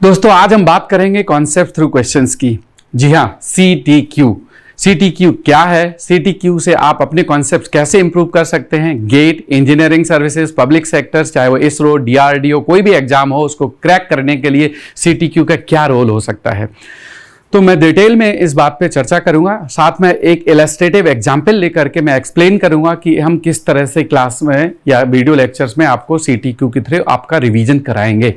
दोस्तों आज हम बात करेंगे कॉन्सेप्ट थ्रू क्वेश्चंस की। जी हाँ, CTQ। CTQ क्या है? CTQ से आप अपने कॉन्सेप्ट कैसे इंप्रूव कर सकते हैं? GATE, engineering services, public sectors, चाहे वो इसरो, DRDO, कोई भी एग्जाम हो, उसको क्रैक करने के लिए CTQ का क्या रोल हो सकता है, तो मैं डिटेल में इस बात पे चर्चा करूंगा। साथ में एक इलस्ट्रेटिव एग्जाम्पल लेकर के मैं एक्सप्लेन करूंगा कि हम किस तरह से क्लास में या वीडियो लेक्चर्स में आपको CTQ के थ्रू आपका रिवीजन कराएंगे।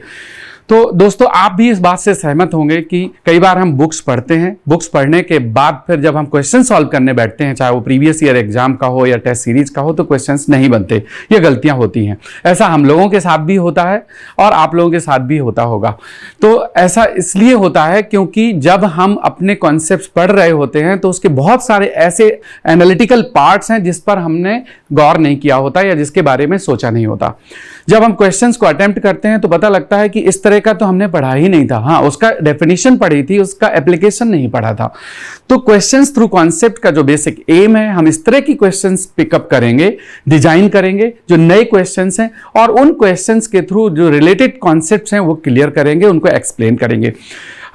तो दोस्तों आप भी इस बात से सहमत होंगे कि कई बार हम बुक्स पढ़ते हैं, बुक्स पढ़ने के बाद फिर जब हम क्वेश्चन सॉल्व करने बैठते हैं, चाहे वो प्रीवियस ईयर एग्जाम का हो या टेस्ट सीरीज का हो, तो क्वेश्चंस नहीं बनते, ये गलतियां होती हैं। ऐसा हम लोगों के साथ भी होता है और आप लोगों के साथ भी होता होगा। तो ऐसा इसलिए होता है क्योंकि जब हम अपने कॉन्सेप्ट्स पढ़ रहे होते हैं तो उसके बहुत सारे ऐसे एनालिटिकल पार्ट्स हैं जिस पर हमने गौर नहीं किया होता या जिसके बारे में सोचा नहीं होता। जब हम क्वेश्चंस को अटेम्प्ट करते हैं तो पता लगता है कि इस तरह का तो हमने पढ़ा ही नहीं था। हाँ, उसका डेफिनेशन पढ़ी थी, उसका एप्लीकेशन नहीं पढ़ा था। तो क्वेश्चंस थ्रू कॉन्सेप्ट का जो बेसिक एम है, हम इस तरह की क्वेश्चंस पिकअप करेंगे, डिजाइन करेंगे जो नए क्वेश्चंस हैं, और उन क्वेश्चंस के थ्रू जो रिलेटेड कॉन्सेप्ट्स हैं वो क्लियर करेंगे, उनको एक्सप्लेन करेंगे।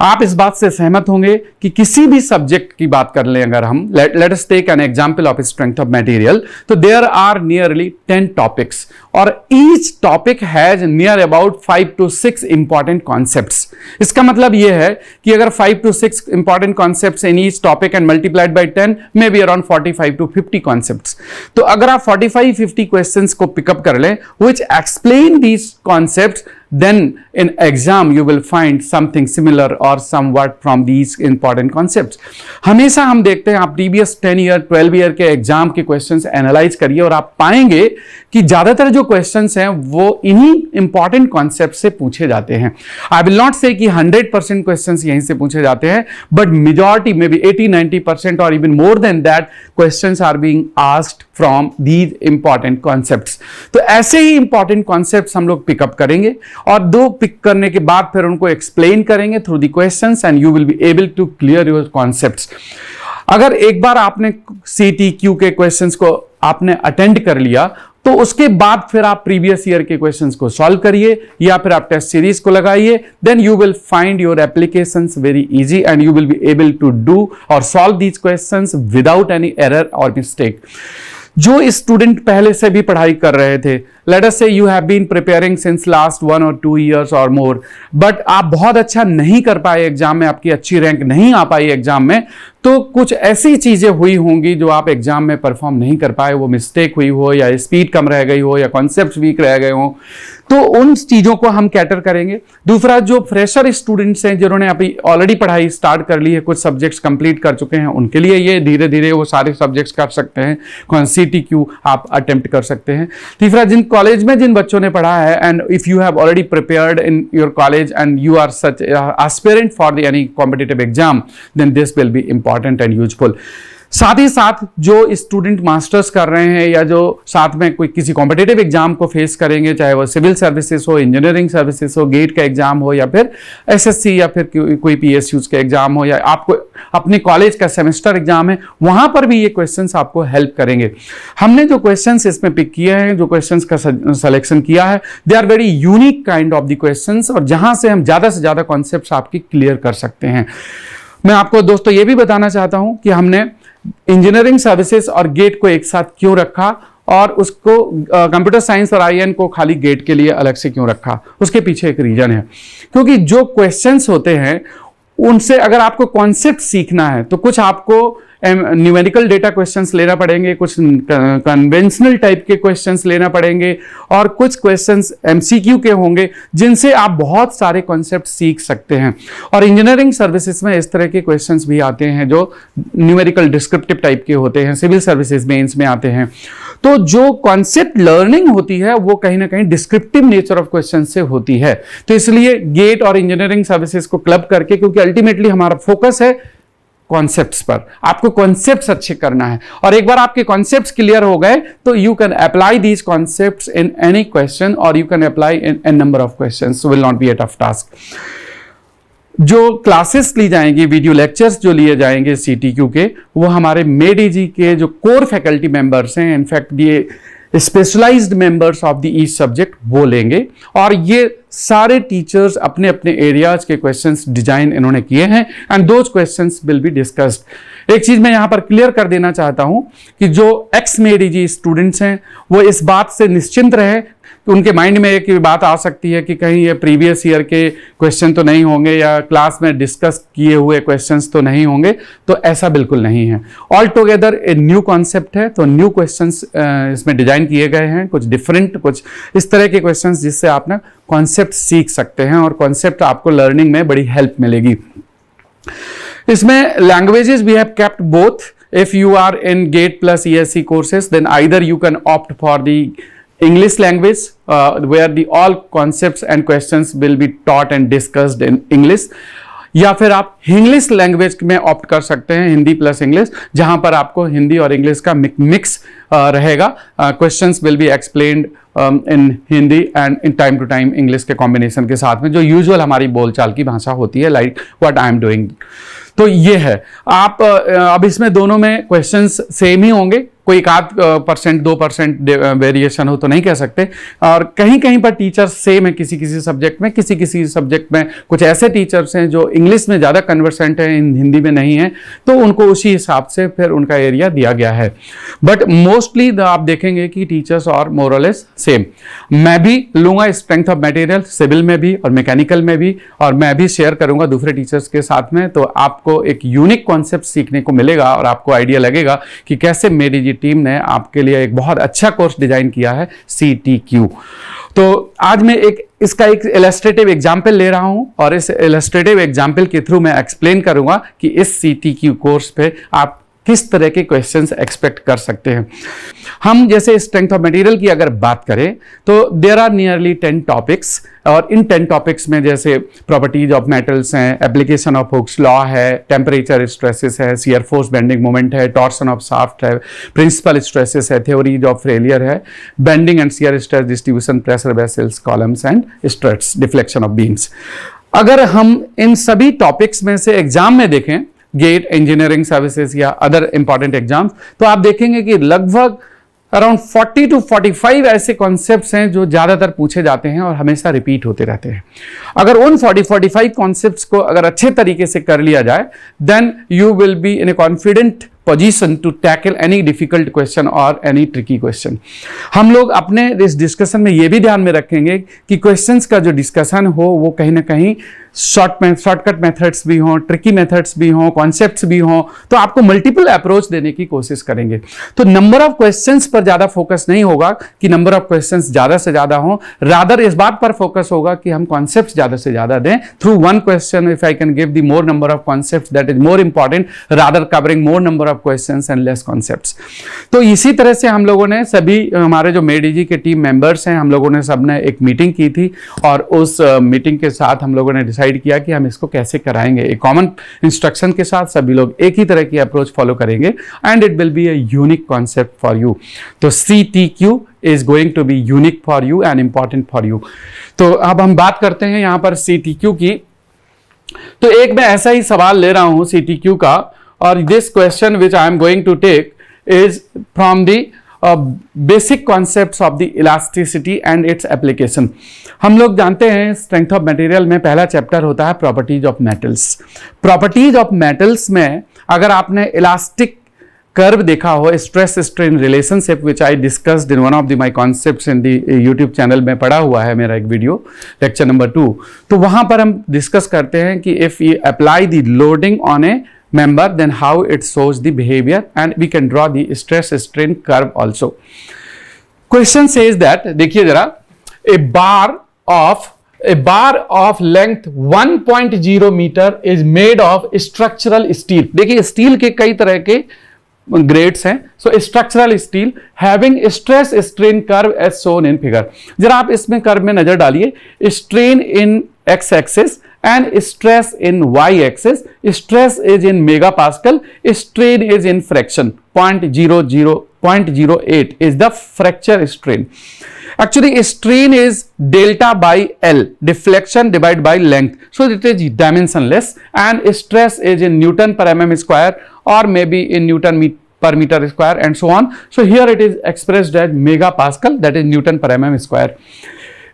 आप इस बात से सहमत होंगे कि किसी भी सब्जेक्ट की बात कर लें, अगर हम let us take an example of strength of material, तो देयर आर नियरली 10 टॉपिक्स और each topic has near about 5 to 6 important concepts. इसका मतलब यह है कि अगर 5 to 6 important concepts in each topic and multiplied by 10 may be around 45 to 50 concepts. तो अगर आप 45-50 क्वेश्चंस को पिकअप कर लें which explain these concepts, then in exam you will find something similar or somewhat from these important concepts। हमेशा हम देखते हैं, आप प्रीवियस 10 ईयर 12 ईयर के एग्जाम के क्वेश्चंस एनालाइज करिए और आप पाएंगे कि ज्यादातर जो क्वेश्चंस हैं वो इन्हीं इंपॉर्टेंट कॉन्सेप्ट से पूछे जाते हैं। आई विल नॉट से कि 100% क्वेश्चंस यहीं से पूछे जाते हैं, बट मेजॉरिटी में भी 80-90% और even more than that questions are being asked from these important concepts. तो ऐसे ही इंपॉर्टेंट कॉन्सेप्ट्स हम लोग पिकअप करेंगे और दो पिक करने के बाद फिर उनको एक्सप्लेन करेंगे through the questions and you will be able to clear your concepts. अगर एक बार आपने CTQ के क्वेश्चंस को आपने अटेंड कर लिया तो उसके बाद फिर आप प्रीवियस ईयर के क्वेश्चंस को सॉल्व करिए या फिर आप टेस्ट सीरीज को लगाइए, then you will find your applications very easy and you will be able to do और solve these questions without any error और मिस्टेक। जो स्टूडेंट पहले से भी पढ़ाई कर रहे थे, let us say you have been preparing since last 1 or 2 years और मोर, बट आप बहुत अच्छा नहीं कर पाए एग्जाम में, आपकी अच्छी रैंक नहीं आ पाई एग्जाम में, तो कुछ ऐसी चीजें हुई होंगी जो आप एग्जाम में परफॉर्म नहीं कर पाए, वो मिस्टेक हुई हो या स्पीड कम रह गई हो या कॉन्सेप्ट वीक रह गए हो, तो उन चीजों को हम कैटर करेंगे। दूसरा, जो फ्रेशर स्टूडेंट्स हैं जिन्होंने अभी ऑलरेडी पढ़ाई स्टार्ट कर ली है, कुछ सब्जेक्ट्स कंप्लीट कर चुके हैं, उनके लिए ये धीरे धीरे वो सारे सब्जेक्ट्स कर सकते हैं, CTQ आप अटेम्प्ट कर सकते हैं। तीसरा, जिन कॉलेज में जिन बच्चों ने पढ़ा है and if you have already prepared in your college and you are such aspirant for the any competitive exam, then this will be important and useful. साथ ही साथ जो स्टूडेंट मास्टर्स कर रहे हैं या जो साथ में कोई किसी कॉम्पिटिटिव एग्जाम को फेस करेंगे, चाहे वो सिविल सर्विसेज हो, इंजीनियरिंग सर्विसेज हो, गेट का एग्जाम हो या फिर SSC या फिर कोई PSUs का एग्जाम हो या आपको अपने कॉलेज का सेमेस्टर एग्जाम है, वहां पर भी ये क्वेश्चंस आपको हेल्प करेंगे। हमने जो क्वेश्चंस इसमें पिक किए हैं, जो क्वेश्चंस का सिलेक्शन किया है, they are very unique kind of the questions और जहां से हम ज्यादा से ज्यादा कॉन्सेप्ट्स आपकी क्लियर कर सकते हैं। मैं आपको दोस्तों ये भी बताना चाहता हूं कि हमने इंजीनियरिंग सर्विसेज और गेट को एक साथ क्यों रखा और उसको कंप्यूटर साइंस और IN को खाली गेट के लिए अलग से क्यों रखा, उसके पीछे एक रीजन है। क्योंकि जो क्वेश्चंस होते हैं उनसे अगर आपको कॉन्सेप्ट सीखना है तो कुछ आपको न्यूमेरिकल डेटा क्वेश्चंस लेना पड़ेंगे, कुछ कन्वेंशनल टाइप के क्वेश्चंस लेना पड़ेंगे और कुछ क्वेश्चंस MCQ के होंगे जिनसे आप बहुत सारे कॉन्सेप्ट सीख सकते हैं। और इंजीनियरिंग सर्विसेज में इस तरह के क्वेश्चंस भी आते हैं जो न्यूमेरिकल डिस्क्रिप्टिव टाइप के होते हैं, सिविल सर्विसेज मेंस में आते हैं। तो जो कॉन्सेप्ट लर्निंग होती है वो कहीं ना कहीं डिस्क्रिप्टिव नेचर ऑफ क्वेश्चन से होती है। तो इसलिए गेट और इंजीनियरिंग सर्विसेज को क्लब करके, क्योंकि अल्टीमेटली हमारा फोकस है कॉन्सेप्ट्स पर, आपको कॉन्सेप्ट्स अच्छे करना है और एक बार आपके कॉन्सेप्ट्स क्लियर हो गए तो you can apply these concepts in any question और you can apply in N number of questions, so will not be a tough task. जो क्लासेस ली जाएंगी, वीडियो लेक्चर्स जो लिए जाएंगे CTQ के, वो हमारे मेड-EG के जो कोर फैकल्टी मेंबर्स हैं, इनफैक्ट ये specialized members of the each subject वो लेंगे, और ये सारे टीचर्स अपने अपने एरियाज के क्वेश्चंस डिजाइन इन्होंने किए हैं, and those questions will be discussed. एक चीज मैं यहां पर क्लियर कर देना चाहता हूं कि जो एक्स मेडीजी स्टूडेंट्स हैं वो इस बात से निश्चिंत रहे कि उनके माइंड में एक बात आ सकती है कि कहीं ये प्रीवियस ईयर के क्वेश्चन तो नहीं होंगे या क्लास में डिस्कस किए हुए क्वेश्चंस तो नहीं होंगे, तो ऐसा बिल्कुल नहीं है। All together a new concept है, तो न्यू क्वेश्चंस इसमें डिजाइन किए गए हैं, कुछ डिफरेंट, कुछ इस तरह के क्वेश्चंस जिससे आप ना कॉन्सेप्ट सीख सकते हैं और कॉन्सेप्ट आपको लर्निंग में बड़ी हेल्प मिलेगी। इसमें languages we have kept both. If you are in GATE plus ESC courses then either you can opt for the English language where the all concepts and questions will be taught and discussed in English, या फिर आप English language में opt कर सकते हैं, Hindi plus English, जहां पर आपको हिंदी और इंग्लिश का मिक्स रहेगा। Questions will be explained in Hindi and in time to time English के कॉम्बिनेशन के साथ में, जो यूजुअल हमारी बोलचाल की भाषा होती है, like what I am doing. तो ये है। आप अब इसमें दोनों में क्वेश्चंस सेम ही होंगे, कोई 1% 2% वेरिएशन हो तो नहीं कह सकते, और कहीं कहीं पर टीचर्स सेम है किसी किसी सब्जेक्ट में, किसी किसी सब्जेक्ट में कुछ ऐसे टीचर्स हैं जो इंग्लिश में ज़्यादा कन्वर्सेंट हैं, हिंदी में नहीं है, तो उनको उसी हिसाब से फिर उनका एरिया दिया गया है। बट मोस्टली आप देखेंगे कि टीचर्स और मोर और लेस सेम। मैं भी लूँगा स्ट्रेंथ ऑफ मटेरियल सिविल में भी और मैकेनिकल में भी, और मैं भी शेयर करूँगा दूसरे टीचर्स के साथ में, तो आपको एक यूनिक कॉन्सेप्ट सीखने को मिलेगा और आपको आइडिया लगेगा कि कैसे मेरी जी टीम ने आपके लिए एक बहुत अच्छा कोर्स डिजाइन किया है, CTQ। तो आज मैं इसका एक इलस्ट्रेटिव एग्जाम्पल ले रहा हूं, और इस इलस्ट्रेटिव एग्जाम्पल के थ्रू मैं एक्सप्लेन करूंगा कि इस CTQ कोर्स पे आप किस तरह के क्वेश्चंस एक्सपेक्ट कर सकते हैं। हम जैसे स्ट्रेंथ ऑफ मटेरियल की अगर बात करें तो देयर आर नियरली 10 टॉपिक्स, और इन 10 टॉपिक्स में जैसे प्रॉपर्टीज ऑफ मेटल्स हैं, एप्लीकेशन ऑफ हुक्स लॉ है, टेम्परेचर स्ट्रेसेस है, शियर फोर्स बेंडिंग मोमेंट है, टॉर्सन ऑफ शाफ्ट है, प्रिंसिपल स्ट्रेसेस है, थ्योरीज ऑफ फेलियर है, bending and shear stress distribution, pressure vessels, columns and stress, deflection of beams. अगर हम इन सभी topics में से एग्जाम में देखें, गेट, इंजीनियरिंग सर्विसेज या अदर इंपॉर्टेंट एग्जाम्स, तो आप देखेंगे कि लगभग अराउंड 40 to 45 ऐसे कॉन्सेप्ट्स हैं जो ज्यादातर पूछे जाते हैं और हमेशा रिपीट होते रहते हैं। अगर उन 40-45 कॉन्सेप्ट्स को अगर अच्छे तरीके से कर लिया जाए, then you will be in a confident position to tackle any difficult question और एनी ट्रिकी क्वेश्चन। हम लोग अपने इस डिस्कशन में ये भी ध्यान में रखेंगे कि क्वेश्चंस का जो डिस्कशन हो वो कहीं ना कहीं शॉर्टकट मेथड्स भी हों, ट्रिकी मेथड्स भी हों, कॉन्सेप्ट्स भी हों, तो आपको मल्टीपल अप्रोच देने की कोशिश करेंगे। तो नंबर ऑफ क्वेश्चंस पर ज्यादा फोकस नहीं होगा कि नंबर ऑफ क्वेश्चंस ज्यादा से ज्यादा हों, रादर इस बात पर फोकस होगा कि हम कॉन्सेप्ट्स ज्यादा से ज्यादा दें। Through one question if I can give the more number of concepts, that is more important rather covering more number of questions and less concepts. तो इसी तरह से हम लोगों ने सभी हमारे जो मेडीजी के टीम मेंबर्स हैं, हम लोगों ने सबने एक मीटिंग की थी, और उस मीटिंग के साथ हम लोगों ने डिसाइड किया कि हम इसको कैसे कराएंगे। एक कॉमन इंस्ट्रक्शन के साथ सभी लोग एक ही तरह की अप्रोच फॉलो करेंगे, and it will be a unique concept for you. तो CTQ is going to be unique for you and important for you. तो अब हम बात करते हैं यहां पर CTQ की। तो एक मैं ऐसा ही सवाल ले रहा हूं CTQ का, और this question which I am going to take is from the basic concepts of the elasticity and its application. हम लोग जानते हैं स्ट्रेंथ ऑफ मटेरियल में पहला चैप्टर होता है properties of metals. Properties of metals में अगर आपने इलास्टिक कर्व देखा हो, stress strain relationship which I discussed in one of the my concepts in the YouTube channel में पड़ा हुआ है मेरा एक वीडियो, लेक्चर नंबर 2। तो वहां पर हम डिस्कस करते हैं कि if you apply the loading on A member, then how it shows the behavior, and we can draw the stress strain curve also. Question says that, देखिए जरा, a bar of length 1.0 meter is made of structural steel। देखिए steel के कई तरह के grades हैं, so structural steel having stress strain curve as shown in figure. जरा आप इसमें कर्व में नजर डालिए, strain in x axis and stress in y axis, stress is in megapascal, strain is in fraction 0.08 is the fracture strain. Actually strain is delta by L, deflection divided by length, so it is dimensionless, and stress is in Newton per mm square or maybe in Newton per meter square and so on. So here it is expressed as megapascal, that is Newton per mm square.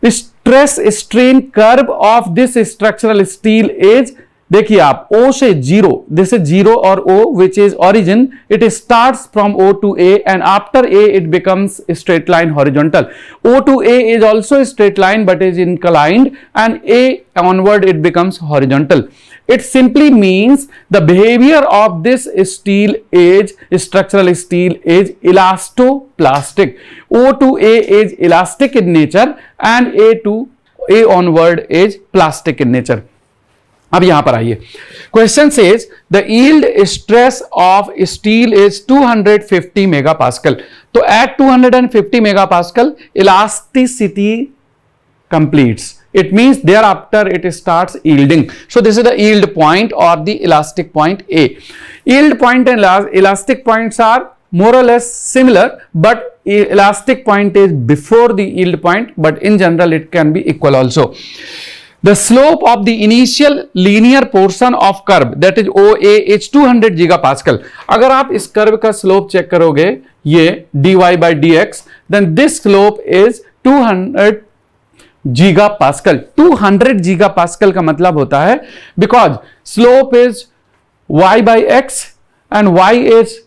Stress strain curve of this structural steel is, देखिए आप O से zero, this is zero और O which is origin, it starts from O to A and after A it becomes straight line horizontal. O to A is also a straight line but is inclined and A onward it becomes horizontal. It simply means the behavior of this steel is, structural steel is elastoplastic. O to A is elastic in nature and A onward is plastic in nature. अब यहां पर आइए, question says the yield stress of steel is 250 megapascal. तो at 250 megapascal elasticity completes. It means thereafter it starts yielding. So this is the yield point or the elastic point A. Yield point and elastic points are more or less similar, but elastic point is before the yield point, but in general it can be equal also. The slope of the initial linear portion of curve, that is OA, is 200 gigapascal. अगर आप इस curve का slope check करोगे, ये dy by dx, then this slope is 200 gigapascal. 200 gigapascal का मतलब होता है because slope is y by x and y is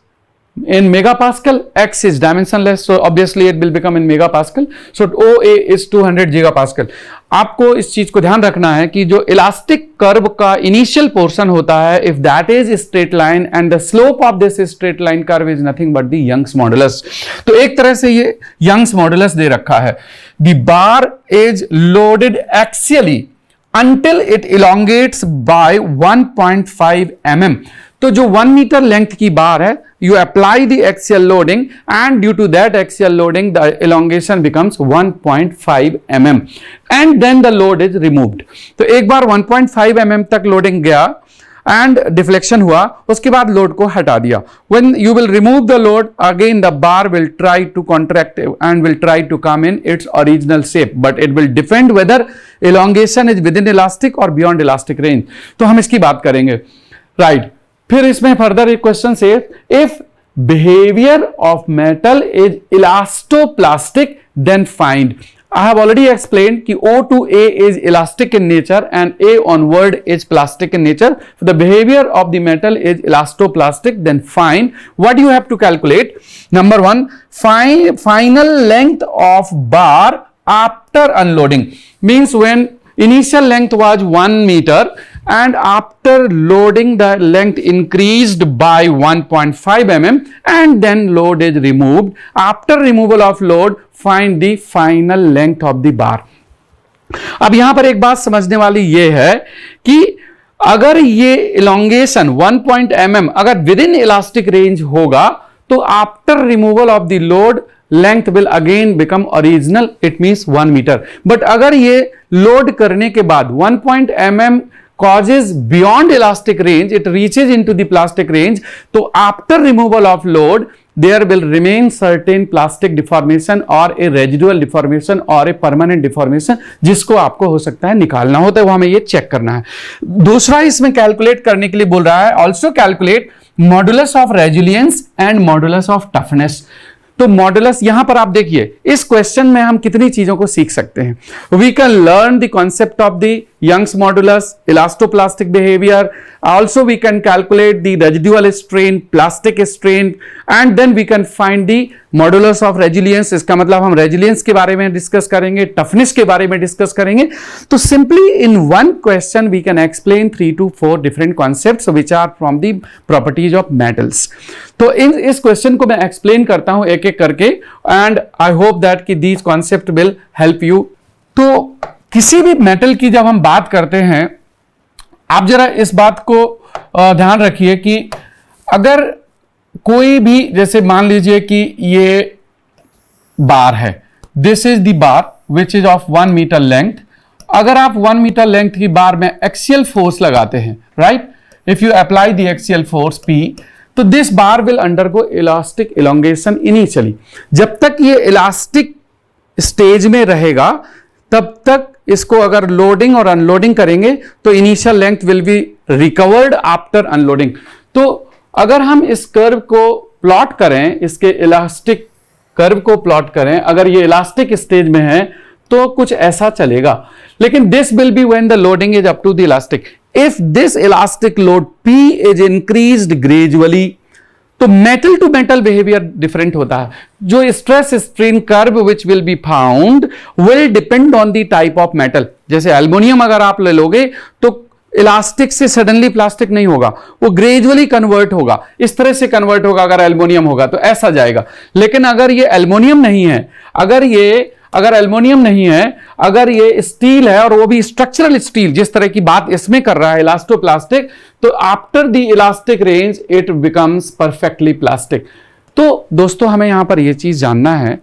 in megapascal, x is dimensionless, so obviously it will become in megapascal. So OA is 200 gigapascal. आपको इस चीज को ध्यान रखना है कि जो इलास्टिक कर्व का इनिशियल पोर्शन होता है, if that is straight line and the slope of this straight line curve is nothing but the Young's modulus. तो एक तरह से ये यंग्स मॉडुलस दे रखा है. The bar is loaded axially until it elongates by 1.5 mm. तो जो 1 metre length की बार है, you apply the axial loading and due to that axial loading the elongation becomes 1.5 mm and then the load is removed. तो एक बार 1.5 mm तक loading गया and deflection हुआ, उसके बाद लोड को हटा दिया. When you will remove the load, again the bar will try to contract and will try to come in its original shape, but it will depend whether elongation is within elastic or beyond elastic range. तो हम इसकी बात करेंगे, right? फिर इसमें further एक question से, if behavior of metal is elastoplastic, then find. I have already explained कि O to A is elastic in nature and A onward is plastic in nature. So the behavior of the metal is elastoplastic. Then find what you have to calculate. Number one, find final length of bar after unloading. Means when initial length was 1 meter and after loading the length increased by 1.5 mm and then load is removed. After removal of load, find the final length of the bar. अब यहां पर एक बात समझने वाली ये है कि अगर ये elongation 1 mm अगर within elastic range होगा, तो after removal of the load length will again become original, it means 1 meter. But अगर ये लोड करने के बाद 1 mm causes beyond elastic range, it reaches into the plastic range, तो after removal of load there will remain certain plastic deformation or a residual deformation or a permanent deformation, जिसको आपको हो सकता है निकालना होता है, वो हमें ये चेक करना है. दूसरा इसमें कैलकुलेट करने के लिए बोल रहा है, also calculate modulus of resilience and modulus of toughness. तो मॉडुलस यहां पर आप देखिए, इस क्वेश्चन में हम कितनी चीजों को सीख सकते हैं. We can learn the concept of the Young's modulus, elastoplastic behaviour, also we can calculate the residual strain, plastic strain, and then we can find the modulus of resilience. इसका मतलब हम resilience के बारे में डिस्कस करेंगे, toughness के बारे में डिस्कस करेंगे. तो simply in one question we can explain 3 to 4 different concepts which are from the properties of metals. तो इस क्वेश्चन को मैं एक्सप्लेन करता हूं एक एक करके, and I hope that कि these concept will help you. तो किसी भी मेटल की जब हम बात करते हैं, आप जरा इस बात को ध्यान रखिए कि अगर कोई भी, जैसे मान लीजिए कि ये बार है, this is the bar which is of 1 metre length. अगर आप 1 मीटर लेंथ की बार में एक्सियल फोर्स लगाते हैं, right, if you apply the axial force P, तो this bar will undergo elastic elongation initially. जब तक ये इलास्टिक स्टेज में रहेगा तब तक इसको अगर लोडिंग और अनलोडिंग करेंगे तो initial length will be recovered after unloading. तो अगर हम इस कर्व को प्लॉट करें, इसके इलास्टिक कर्व को प्लॉट करें, अगर ये इलास्टिक स्टेज में है तो कुछ ऐसा चलेगा, लेकिन this will be when the loading is up to the elastic. If this elastic load P is increased gradually, तो metal to metal behaviour different होता है। जो stress strain curve which will be found will depend on the type of metal. जैसे aluminium अगर आप ले लोगे तो इलास्टिक से सडनली प्लास्टिक नहीं होगा, वो ग्रेजुअली कन्वर्ट होगा, इस तरह से कन्वर्ट होगा। अगर एल्युमिनियम होगा तो ऐसा जाएगा। लेकिन अगर ये एल्युमिनियम नहीं है, अगर एल्युमिनियम नहीं है, अगर ये स्टील है और वो भी स्ट्रक्चरल स्टील, जिस तरह की बात इसमें कर रहा है इलास्टोप्लास्टिक, तो after the elastic range it becomes perfectly plastic. तो दोस्तों हमें यहां पर यह चीज जानना है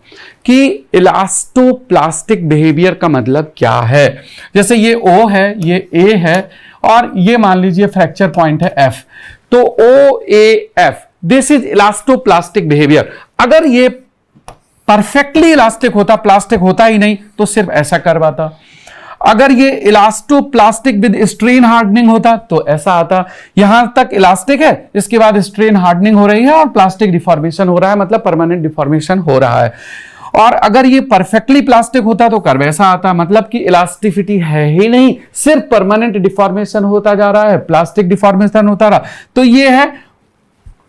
कि इलास्टोप्लास्टिक बिहेवियर का मतलब क्या है। जैसे ये O है, ये A है और ये मान लीजिए फ्रैक्चर पॉइंट है F, तो OAF this is elastoplastic behaviour. अगर ये परफेक्टली इलास्टिक होता, प्लास्टिक होता ही नहीं, तो सिर्फ ऐसा कर्व आता। अगर ये इलास्टोप्लास्टिक विद स्ट्रेन हार्डनिंग होता तो ऐसा आता। यहां तक इलास्टिक है, इसके बाद स्ट्रेन हार्डनिंग हो रही है और प्लास्टिक डिफॉर्मेशन हो रहा है, मतलब परमानेंट डिफॉर्मेशन हो रहा है। और अगर ये परफेक्टली प्लास्टिक होता तो कर्व ऐसा आता, मतलब कि इलास्टिसिटी है ही नहीं, सिर्फ परमानेंट डिफॉर्मेशन होता जा रहा है, प्लास्टिक डिफॉर्मेशन होता रहा। तो ये है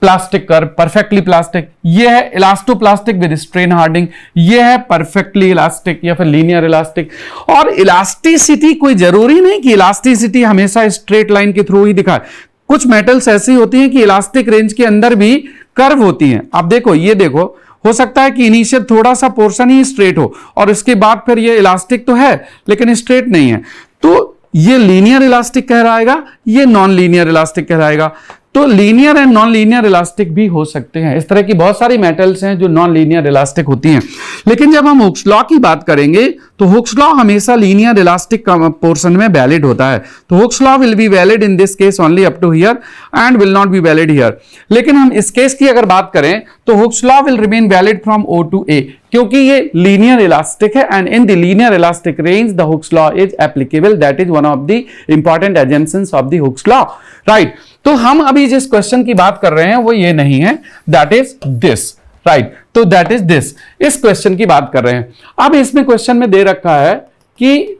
प्लास्टिक कर्व, परफेक्टली प्लास्टिक। ये है इलास्टोप्लास्टिक विद स्ट्रेन हार्डनिंग, ये है परफेक्टली इलास्टिक या फिर लीनियर इलास्टिक। और इलास्टिसिटी कोई जरूरी नहीं कि इलास्टिसिटी हमेशा स्ट्रेट लाइन के थ्रू ही दिखाए। कुछ मेटल्स ऐसी होती हैं कि इलास्टिक रेंज के अंदर भी कर्व होती हैं। आप देखो, ये देखो, हो सकता है कि इनिशियल थोड़ा सा पोर्शन ही स्ट्रेट हो और इसके बाद फिर ये इलास्टिक तो है लेकिन स्ट्रेट नहीं है, तो ये लीनियर इलास्टिक कहलाएगा, ये नॉन लीनियर इलास्टिक कहलाएगा। तो linear and non linear elastic भी हो सकते हैं। इस तरह की बहुत सारी मेटल्स हैं जो नॉन लीनियर इलास्टिक होती हैं। लेकिन जब हम हुक्स लॉ की बात करेंगे तो हुक्स लॉ हमेशा लीनियर इलास्टिक पोर्शन में वैलिड होता है। तो Hooke's law will be valid in this case only up to here and will not be valid here. लेकिन हम इस केस की अगर बात करें तो Hooke's law will remain valid from O to A, क्योंकि ये लीनियर इलास्टिक है and in the linear elastic range the Hooke's law is applicable. That is one of the important assumptions of the Hooke's law, right. तो हम अभी जिस question की बात कर रहे हैं वो ये नहीं है, दैट इज दिस, राइट। तो दैट इज दिस, इस क्वेश्चन की बात कर रहे हैं। अब इसमें क्वेश्चन में दे रखा है कि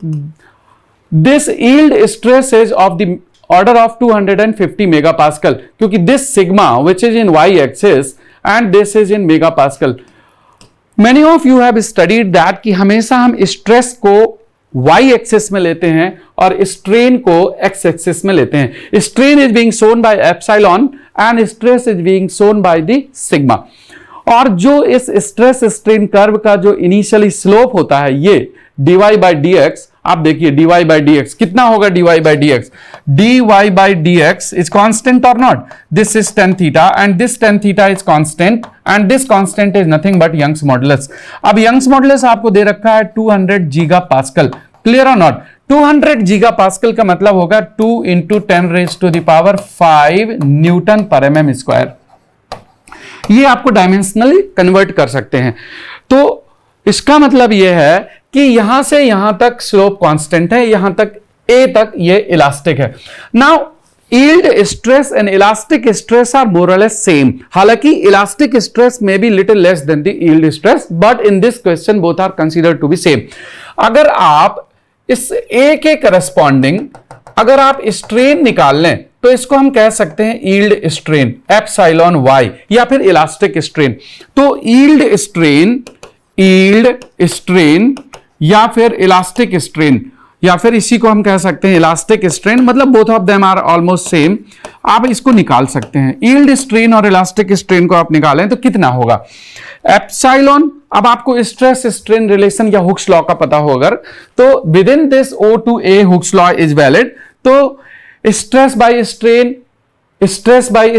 this yield stress is of the order of 250 megapascal, क्योंकि this sigma which is in Y axis and this is in megapascal. Many of you have studied that कि हमेशा हम स्ट्रेस को y एक्सिस में लेते हैं और स्ट्रेन को x एक्सिस में लेते हैं। Strain is being shown by epsilon and stress is being shown by the sigma. और जो इस स्ट्रेस स्ट्रेन कर्व का जो इनिशियली स्लोप होता है ये dy by dx, आप देखिए dy by dx कितना होगा, dy by dx, dy by dx is constant or not? This is tan theta and this tan theta is constant and this constant is nothing but Young's modulus। अब Young's modulus आपको दे रखा है 200 gigapascal, clear और not? 200 gigapascal का मतलब होगा 2 into 10 raised to the power 5 newton per mm square. ये आपको डायमेंशनली कन्वर्ट कर सकते हैं। तो इसका मतलब यह है कि यहां से यहां तक स्लोप कांस्टेंट है, यहां तक A तक ये इलास्टिक है। Now yield stress and elastic stress are more और लेस सेम। हालांकि इलास्टिक स्ट्रेस में be little less than the yield stress, but in this question both are considered to be same. अगर आप इस A के corresponding अगर आप strain निकाल लें तो इसको हम कह सकते हैं यील्ड स्ट्रेन एप्सिलॉन y या फिर इलास्टिक स्ट्रेन। तो यील्ड स्ट्रेन या फिर इलास्टिक स्ट्रेन या फिर इसी को हम कह सकते हैं इलास्टिक स्ट्रेन, मतलब both of them are almost same. आप इसको निकाल सकते हैं, यील्ड स्ट्रेन और इलास्टिक स्ट्रेन को आप निकालें तो कितना होगा एप्सिलॉन। अब आपको स्ट्रेस स्ट्रेन रिलेशन या हुक्स लॉ का पता होगा तो within this O to A Hooke's law is valid. तो stress by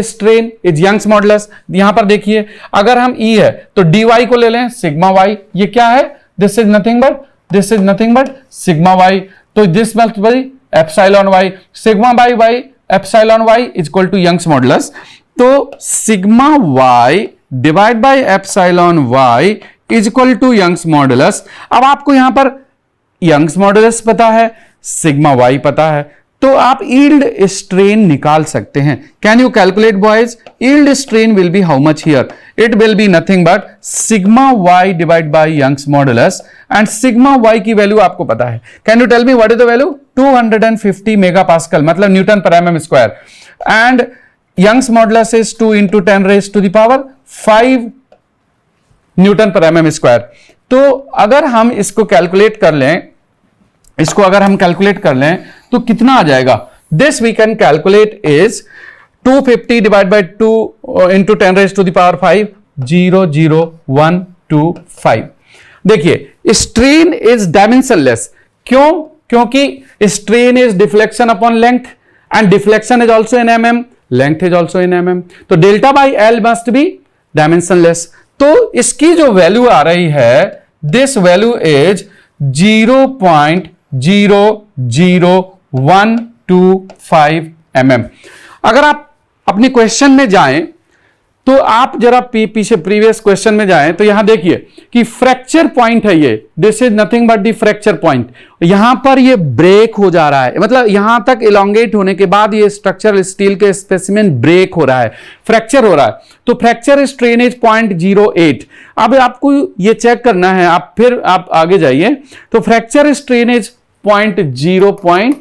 strain is Young's modulus. यहां पर देखिए अगर हम E है तो dy को ले लें सिग्मा y, ये क्या है, this is nothing but sigma y। तो this must be epsilon y, sigma by y epsilon y is equal to Young's modulus. तो sigma y divide by epsilon y is equal to Young's modulus. अब आपको यहां पर Young's modulus पता है, sigma y पता है, तो आप यील्ड स्ट्रेन निकाल सकते हैं। Can you calculate boys? Yield strain will be how much here? It will be nothing but sigma y divide by Young's modulus, and sigma y की वैल्यू आपको पता है। Can you tell me what is the value? 250 megapascal, मतलब newton per mm square, and Young's modulus is 2 into 10 raised to the power 5 newton per mm square. तो अगर हम इसको calculate कर लें, तो कितना आ जाएगा? This we can calculate is 250 divide by 2 into 10 raised to the power 5, 00125। देखिए स्ट्रेन इज डायमेंशनलेस। क्यों? क्योंकि strain is deflection upon length, and deflection is also in mm, length is also in mm, तो delta by L must be dimensionless. तो इसकी जो value आ रही है, this value is 0.00125 mm। अगर आप अपने क्वेश्चन में जाएं तो आप जरा पीछे प्रीवियस क्वेश्चन में जाएं तो यहां देखिए कि फ्रैक्चर पॉइंट है ये, this is nothing but the fracture point. यहां पर ये ब्रेक हो जा रहा है, मतलब यहां तक इलोंगेट होने के बाद ये स्ट्रक्चर स्टील के स्पेसिमेन ब्रेक हो रहा है, फ्रैक्चर हो रहा है, तो फ्रैक्चर स्ट्रेन इज 0.08। अब आपको ये चेक करना है, आप आगे जाइए तो फ्रैक्चर स्ट्रेन इज 0.0,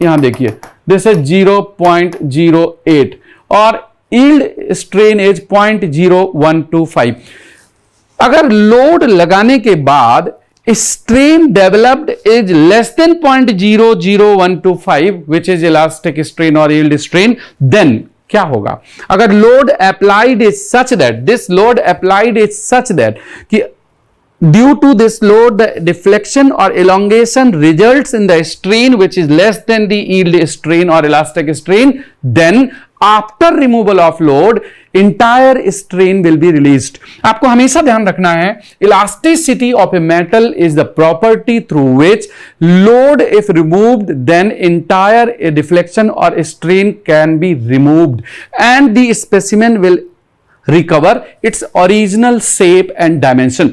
यहां देखिए दिस इज 0.08 और यील्ड स्ट्रेन इज 0.0125। अगर लोड लगाने के बाद strain developed is less than 0.00125 which is elastic strain और यील्ड स्ट्रेन, देन क्या होगा? अगर load applied is such that, this load applied is such that कि due to this load the deflection or elongation results in the strain which is less than the yield strain or elastic strain, then after removal of load entire strain will be released। आपको हमेशा ध्यान रखना है, elasticity of a metal is the property through which load if removed then entire deflection or strain can be removed and the specimen will recover its original shape and dimension।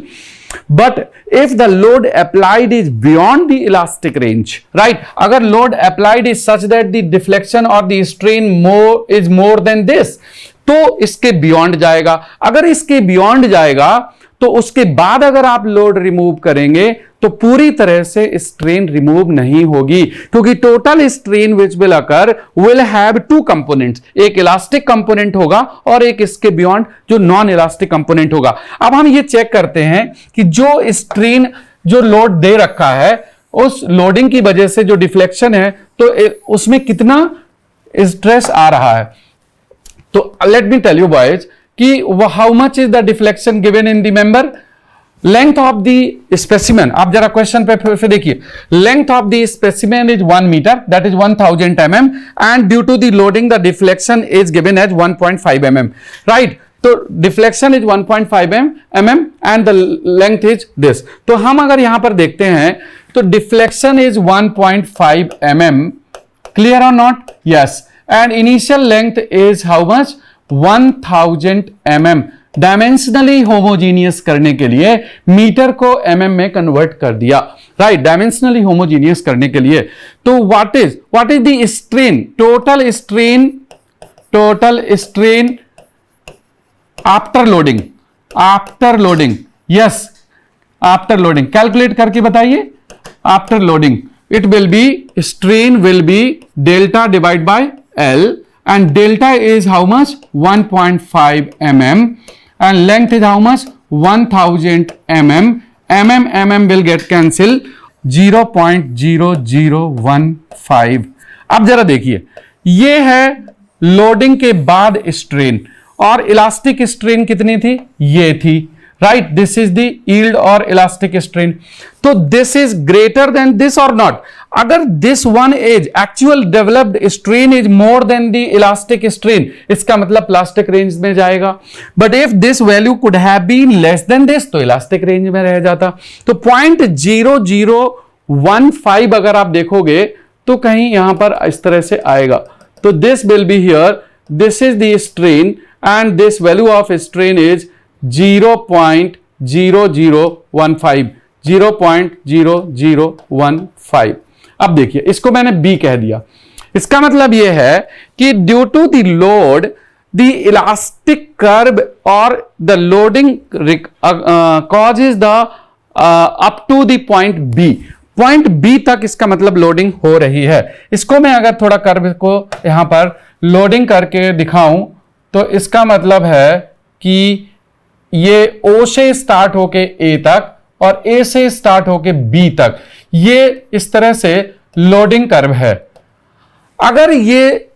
But if the load applied is beyond the elastic range, right? अगर load applied is such that the deflection or the strain is more than this, तो इसके beyond जाएगा। अगर इसके beyond जाएगा तो उसके बाद अगर आप लोड रिमूव करेंगे तो पूरी तरह से स्ट्रेन रिमूव नहीं होगी, क्योंकि total strain which will occur will have two components, एक इलास्टिक कंपोनेंट होगा और एक इसके बियॉन्ड जो नॉन इलास्टिक कंपोनेंट होगा। अब हम ये चेक करते हैं कि जो स्ट्रेन जो लोड दे रखा है उस लोडिंग की वजह से जो डिफ्लेक्शन है तो उसमें कितना स्ट्रेस आ रहा है। तो let me tell you boys कि how much is the deflection given in the member, length of the specimen. आप जरा क्वेश्चन पे फिर देखिए, length of the specimen is 1 metre, that is 1000 mm, and due to the loading the deflection is given as 1.5 mm, right? तो deflection is 1.5 mm and the length is this. तो हम अगर यहां पर देखते हैं तो डिफ्लेक्शन इज 1.5 mm, क्लियर और not? Yes, and initial length is how much? 1000 mm। Dimensionally homogeneous करने के लिए मीटर को mm में कन्वर्ट कर दिया, राइट? डायमेंशनली होमोजीनियस करने के लिए। तो what is the strain, total strain after loading, yes after loading, calculate करके बताइए। After loading it will B, strain will B delta divide by L, and delta is how much? 1.5 mm, and length is how much? 1000 mm. mm will get cancel, 0.0015। अब जरा देखिए, ये है loading के बाद strain, और इलास्टिक स्ट्रेन कितनी थी? ये थी, right? This is the yield और इलास्टिक स्ट्रेन। तो this is greater than this और नॉट? अगर this one is actual developed strain is more than the elastic strain, इसका मतलब प्लास्टिक रेंज में जाएगा। But if this value could have been less than this, तो elastic range में रह जाता। तो 0.0015 अगर आप देखोगे तो कहीं यहां पर इस तरह से आएगा। तो this will be here, this is the strain and this value of strain is 0.0015, 0.0015। अब देखिए, इसको मैंने B कह दिया, इसका मतलब यह है कि due to the load the elastic curve और the loading causes the up to the point B तक, इसका मतलब लोडिंग हो रही है। इसको मैं अगर थोड़ा कर्व को यहां पर लोडिंग करके दिखाऊं तो इसका मतलब है कि ये O से स्टार्ट होके A तक और A से स्टार्ट होके B तक, ये इस तरह से लोडिंग कर्व है। अगर ये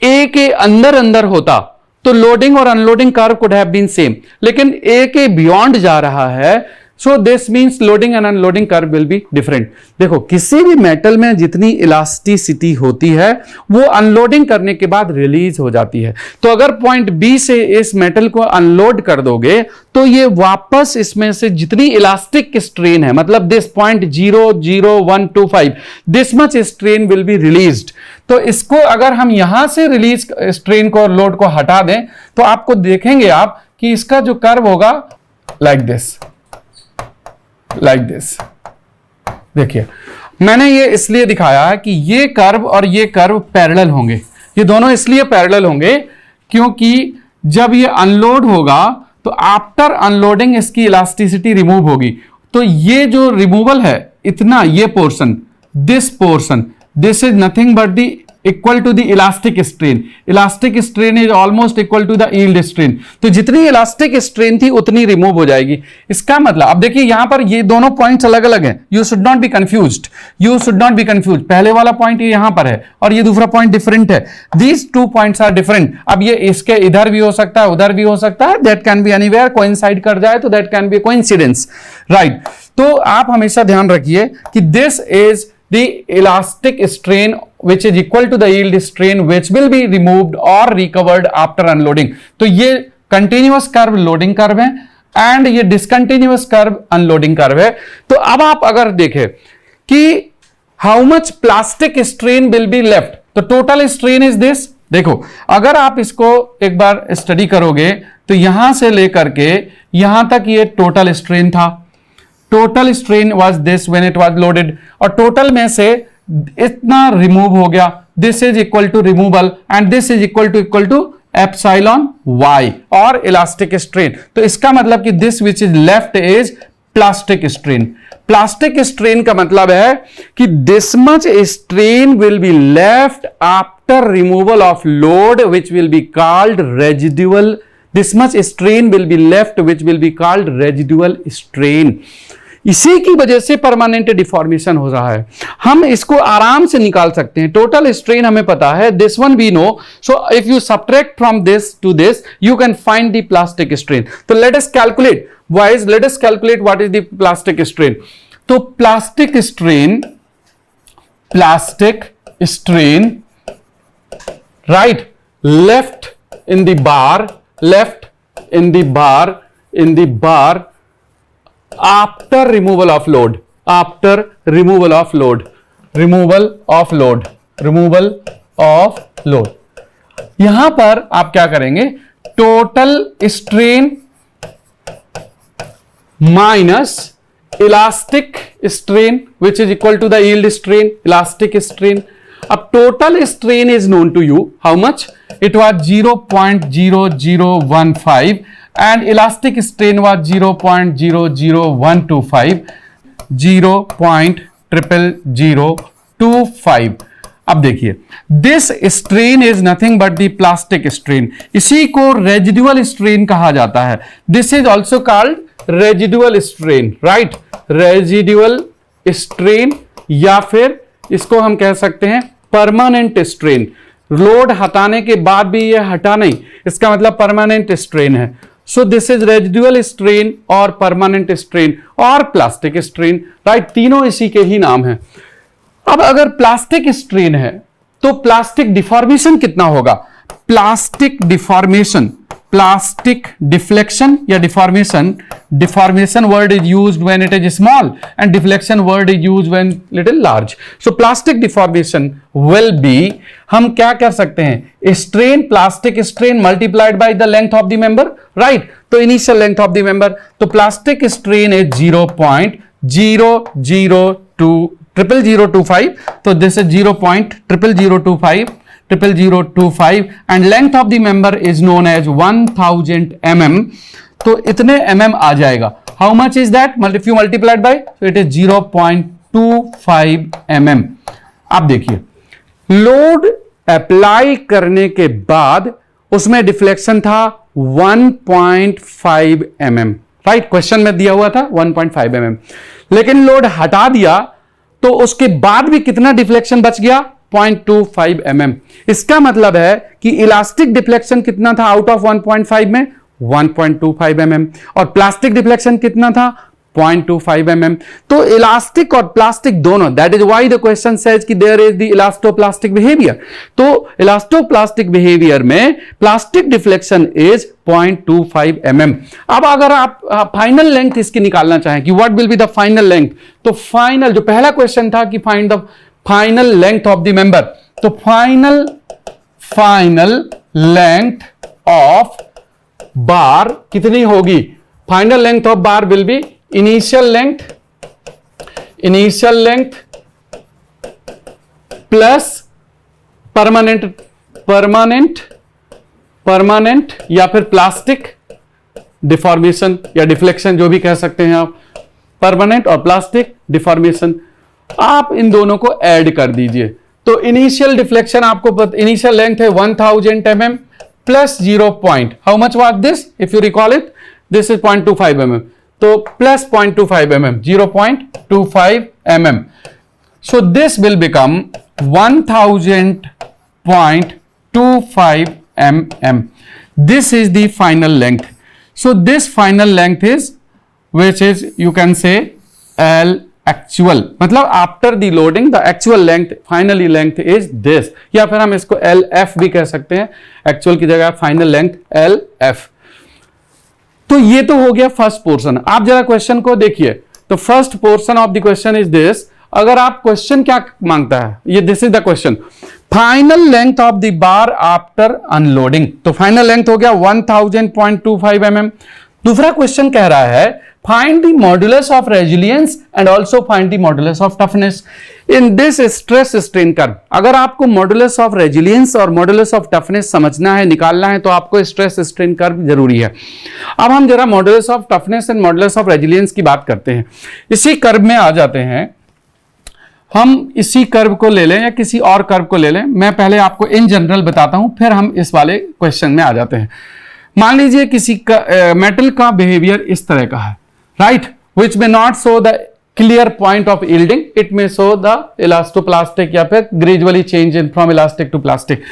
A के अंदर अंदर होता तो लोडिंग और unloading curve could have been same, लेकिन A के बियॉन्ड जा रहा है, so this means loading and unloading curve will be different. देखो किसी भी मेटल में जितनी इलास्टिसिटी होती है वो अनलोडिंग करने के बाद रिलीज हो जाती है। तो अगर पॉइंट बी से इस मेटल को अनलोड कर दोगे तो ये वापस इसमें से जितनी इलास्टिक स्ट्रेन है, मतलब this point 0.00125, this much strain will be released. तो इसको अगर हम यहां से रिलीज स्ट्रेन को और लोड को हटा दें तो आपको देखेंगे आप कि इसका जो कर्व होगा लाइक दिस, देखिए मैंने ये इसलिए दिखाया है कि ये कर्व और ये कर्व पैरेलल होंगे। ये दोनों इसलिए पैरेलल होंगे क्योंकि जब ये अनलोड होगा तो आफ्टर अनलोडिंग इसकी इलास्टिसिटी रिमूव होगी। तो ये जो रिमूवल है इतना, ये portion, this is nothing but the equal to the elastic strain. Elastic strain is almost equal to the yield strain. तो जितनी इलास्टिक स्ट्रेन थी उतनी रिमूव हो जाएगी। इसका मतलब अब देखिए यहां पर ये दोनों पॉइंट्स अलग अलग हैं। You should not be confused, पहले वाला पॉइंट ये यहां पर है और ये दूसरा पॉइंट डिफरेंट है। These two points are different. अब ये इसके इधर भी हो सकता है, उधर भी हो सकता है, that can be anywhere, coincide कर जाए तो that can be coincidence, right. तो आप हमेशा ध्यान रखिए कि this is the elastic strain which is equal to the yield strain which will be removed or recovered after unloading। तो ये continuous curve loading curve है and ये discontinuous curve unloading curve है। तो अब आप अगर देखें कि how much plastic strain will be left, तो total strain is this। देखो अगर आप इसको एक बार स्टडी करोगे तो यहां से लेकर के यहां तक ये टोटल स्ट्रेन था। Total strain was this when it was loaded, और टोटल में से इतना रिमूव हो गया। This is equal to removal and this is equal to epsilon y और इलास्टिक स्ट्रेन। तो इसका मतलब कि this which is left is plastic strain. Plastic strain का मतलब है कि this much strain will be left after removal of load which will be called residual. This much strain will be left which will be called residual strain. इसी की वजह से permanent deformation हो रहा है। हम इसको आराम से निकाल सकते हैं। टोटल स्ट्रेन हमें पता है, this one we know, so if you subtract from this to this you can find the plastic strain. तो let us calculate, boys let us calculate what is the plastic strain. तो plastic strain right, left in the bar after removal of load, यहां पर आप क्या करेंगे, total strain minus elastic strain which is equal to the yield strain, elastic strain. अब total strain is known to you, how much it was 0.00125 and elastic strain was 0.00125, 0.00025। अब देखिए this strain is nothing but the plastic strain. इसी को residual strain कहा जाता है। This is also called residual strain, right, residual strain, या फिर इसको हम कह सकते हैं परमानेंट स्ट्रेन। लोड हटाने के बाद भी ये हटा नहीं, इसका मतलब परमानेंट स्ट्रेन है। So this is residual strain और परमानेंट स्ट्रेन और प्लास्टिक स्ट्रेन, राइट, तीनों इसी के ही नाम है। अब अगर प्लास्टिक स्ट्रेन है तो प्लास्टिक डिफॉर्मेशन कितना होगा? प्लास्टिक डिफ्लेक्शन या deformation word is used when it is small and deflection word is used when little large. So plastic deformation will be, हम क्या कर सकते हैं, strain, plastic strain multiplied by the length of the member, right. तो initial length of the member, तो plastic strain is 0.002 0.0025, तो this is 0.0025 and length of the member is known as 1000 mm, तो इतने mm आ जाएगा. How much is that? If you multiplied by, so it is 0.25 mm. आप देखिए, load apply करने के बाद उसमें डिफ्लेक्शन था 1.5 mm, राइट? क्वेश्चन में दिया हुआ था 1.5 mm, लेकिन लोड हटा दिया तो उसके बाद भी कितना डिफ्लेक्शन बच गया? 0.25 mm. इसका मतलब है कि इलास्टिक डिफ्लेक्शन कितना था आउट ऑफ 1.5 में? 1.25 mm. और प्लास्टिक डिफ्लेक्शन कितना था? 0.25 mm. तो इलास्टिक और प्लास्टिक दोनों, that is why the question says कि there is the elastoplastic behaviour. तो इलास्टोप्लास्टिक बिहेवियर में प्लास्टिक डिफ्लेक्शन इज 0.25 mm. अब अगर आप फाइनल लेंथ इसकी निकालना चाहें कि what will be the final length, तो फाइनल, जो पहला क्वेश्चन था कि find the final length of the member, तो फाइनल लेंथ ऑफ बार कितनी होगी? Final length of bar will be initial length plus permanent या फिर प्लास्टिक डिफॉर्मेशन या डिफ्लेक्शन, जो भी कह सकते हैं आप, परमानेंट और प्लास्टिक डिफॉर्मेशन, आप इन दोनों को ऐड कर दीजिए. तो इनिशियल डिफ्लेक्शन आपको, इनिशियल लेंथ है 1000 mm plus 0. How much was this? If you recall it, this is 0.25 mm, तो plus 0.25 mm, 0.25 mm. So this will become 1000.25 mm. This is the final length. So this final length is, which is you can say L actual, मतलब after the loading the actual length, finally length is this, या फिर हम इसको LF भी कह सकते हैं, actual की जगह final length LF. तो ये तो हो गया फर्स्ट पोर्शन. आप जरा क्वेश्चन को देखिए, तो first portion of the question is this. अगर आप क्वेश्चन क्या मांगता है, ये this is the question, final length of the bar after unloading. तो फाइनल लेंथ हो गया 1000.25 mm. दूसरा क्वेश्चन कह रहा है find the modulus of resilience and also find the modulus of toughness in this stress strain curve. अगर आपको modulus of resilience और मॉडुलस ऑफ टफनेस समझना है, निकालना है, तो आपको स्ट्रेस स्ट्रेन कर्व जरूरी है. अब हम जरा modulus of toughness and modulus of resilience की बात करते हैं. इसी कर्व में आ जाते हैं हम. इसी कर्व को ले लें या किसी और कर्व को ले लें, मैं पहले आपको इन जनरल बताता हूं, फिर हम इस वाले क्वेश्चन में आ जाते हैं. मान लीजिए किसी का मेटल का बिहेवियर इस तरह का है, right, which may not show the clear point of yielding, it may show the elastoplastic या फिर gradually change in from elastic to plastic.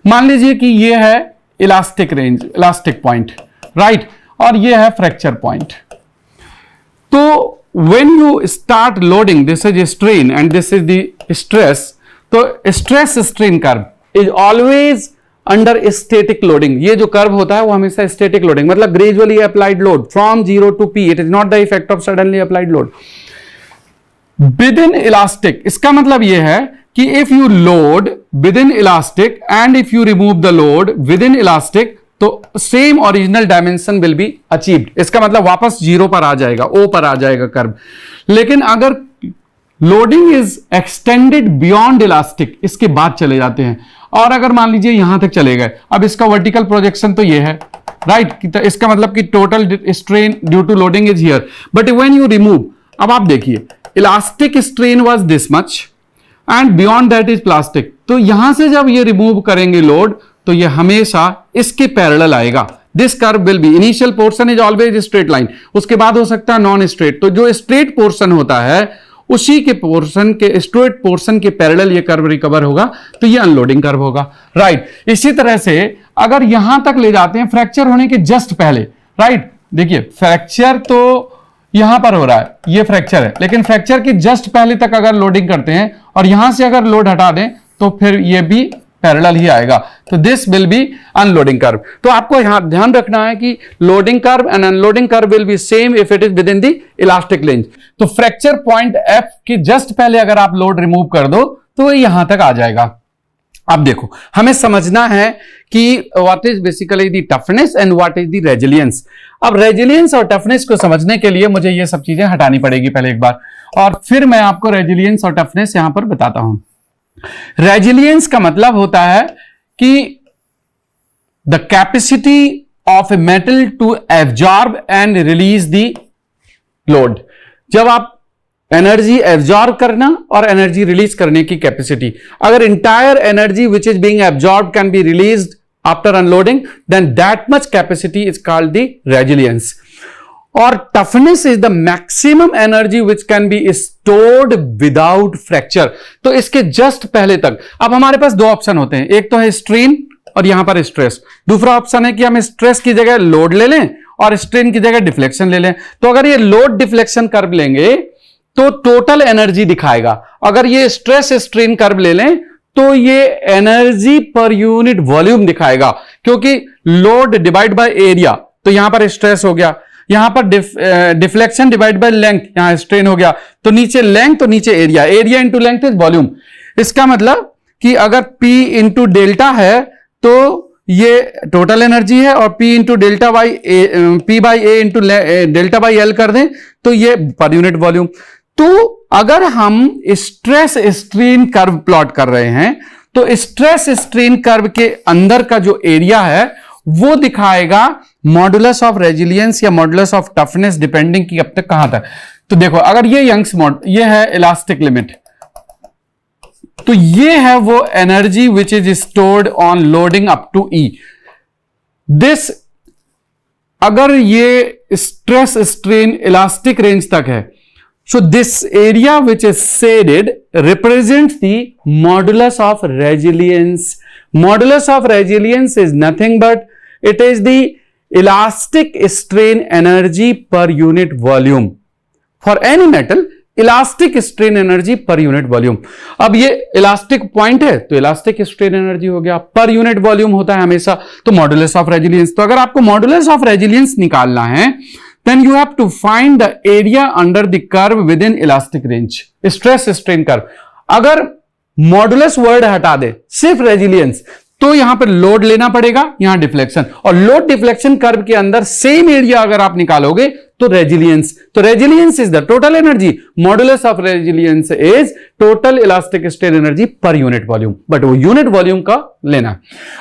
मान लीजिए कि ये है elastic range, elastic point, right, और ये है फ्रैक्चर पॉइंट. तो when you start loading, this is strain and this is the stress, तो stress strain curve is always under static loading. ये जो कर्व होता है वो हमेशा static loading, मतलब gradually applied load from 0 to P. It is not the effect of suddenly applied load. Within elastic, इसका मतलब ये है कि if you load within elastic and if you remove the load within elastic, तो same original dimension will be achieved. इसका मतलब वापस 0 पर आ जाएगा, O पर आ जाएगा कर्व. लेकिन अगर loading is extended beyond elastic, इसके बाद चले जाते हैं, और अगर मान लीजिए यहां तक चले गए, अब इसका वर्टिकल प्रोजेक्शन तो ये है, राइट, इसका मतलब कि total strain due to loading is here. But when you remove, अब आप देखिए, elastic strain was this much and beyond that is plastic. तो यहां से जब ये रिमूव करेंगे लोड, तो ये हमेशा इसके पैरेलल आएगा. This curve will B, initial portion is always straight line, उसके बाद हो सकता है नॉन स्ट्रेट. तो जो स्ट्रेट पोर्शन होता है उसी के पोर्शन के, स्ट्रेट पोर्शन के पैरेलल ये कर्व रिकवर होगा, तो ये अनलोडिंग कर्व होगा, राइट. इसी तरह से अगर यहां तक ले जाते हैं फ्रैक्चर होने के जस्ट पहले, राइट, देखिए फ्रैक्चर तो यहां पर हो रहा है, ये फ्रैक्चर है, लेकिन फ्रैक्चर के जस्ट पहले तक अगर लोडिंग करते हैं और यहां से अगर लोड हटा दें तो फिर ये भी पैरेलल ही आएगा. तो this will B unloading curve. तो आपको यहां ध्यान रखना है कि loading curve and unloading curve will B same if it is with in the elastic range. तो फ्रैक्चर पॉइंट F के जस्ट पहले अगर आप लोड रिमूव कर दो तो ये यहां तक आ जाएगा. अब देखो, हमें समझना है कि what is basically the toughness and what is the resilience. अब रेजिलियंस और टफनेस को समझने के लिए मुझे ये सब चीजें हटानी पड़ेगी पहले एक बार, और फिर मैं आपको रेजिलियंस और टफनेस यहां पर बताता हूं। रेजिलियंस का मतलब होता है कि the capacity of a metal to absorb and release the load. जब आप एनर्जी एब्जॉर्ब करना और एनर्जी रिलीज करने की कैपेसिटी, अगर entire energy which is being absorb can be released after unloading, then that much capacity is called the resilience. और toughness is the maximum energy which can be stored without fracture. तो इसके just पहले तक अब हमारे पास दो option होते हैं, एक तो है स्ट्रेन और यहां पर स्ट्रेस, दूसरा ऑप्शन है कि हम स्ट्रेस की जगह लोड ले लें और स्ट्रेन की जगह डिफ्लेक्शन ले लें। तो अगर ये लोड डिफ्लेक्शन कर्व लेंगे तो टोटल एनर्जी दिखाएगा, अगर ये स्ट्रेस स्ट्रेन कर्व ले लें तो ये एनर्जी पर यूनिट वॉल्यूम दिखाएगा, क्योंकि लोड डिवाइड बाय एरिया, तो यहां पर स्ट्रेस हो गया, यहां पर डिफ्लेक्शन डिवाइड बाय लेंथ, यहां स्ट्रेन हो गया, तो नीचे लेंथ तो नीचे area, area into length is volume. इसका मतलब कि अगर P इंटू डेल्टा है तो ये टोटल एनर्जी है, और P into delta by P by A into delta by L कर दें तो ये पर यूनिट वॉल्यूम। तो अगर हम स्ट्रेस स्ट्रेन कर्व प्लॉट कर रहे हैं तो स्ट्रेस स्ट्रेन कर्व के अंदर का जो एरिया है वो दिखाएगा मॉडुलस ऑफ रेजिलियंस या मॉडुलस ऑफ टफनेस, डिपेंडिंग कि अब तक कहां तक। तो देखो, अगर ये यंग्स मॉडल, ये है इलास्टिक लिमिट, तो ये है वो energy which is stored on loading up to E। This, अगर ये स्ट्रेस स्ट्रेन इलास्टिक रेंज तक है, so this area which is shaded represents the modulus of resilience. Modulus of resilience is nothing but it is the elastic strain energy per unit volume for any metal, elastic strain energy per unit volume. अब ये elastic point है तो elastic strain energy हो गया, per unit volume होता है हमेशा, तो modulus of resilience। तो अगर आपको modulus of resilience निकालना है then you have to find the area under the curve within elastic range, stress strain curve। अगर मॉडुलस वर्ड हटा दे, सिर्फ रेजिलियंस, तो यहां पर लोड लेना पड़ेगा, यहां डिफ्लेक्शन, और लोड डिफ्लेक्शन कर्व के अंदर सेम एरिया अगर आप निकालोगे तो रेजिलियंस। तो resilience is the total energy, modulus of resilience is total elastic strain energy per unit volume, but वो यूनिट वॉल्यूम का लेना।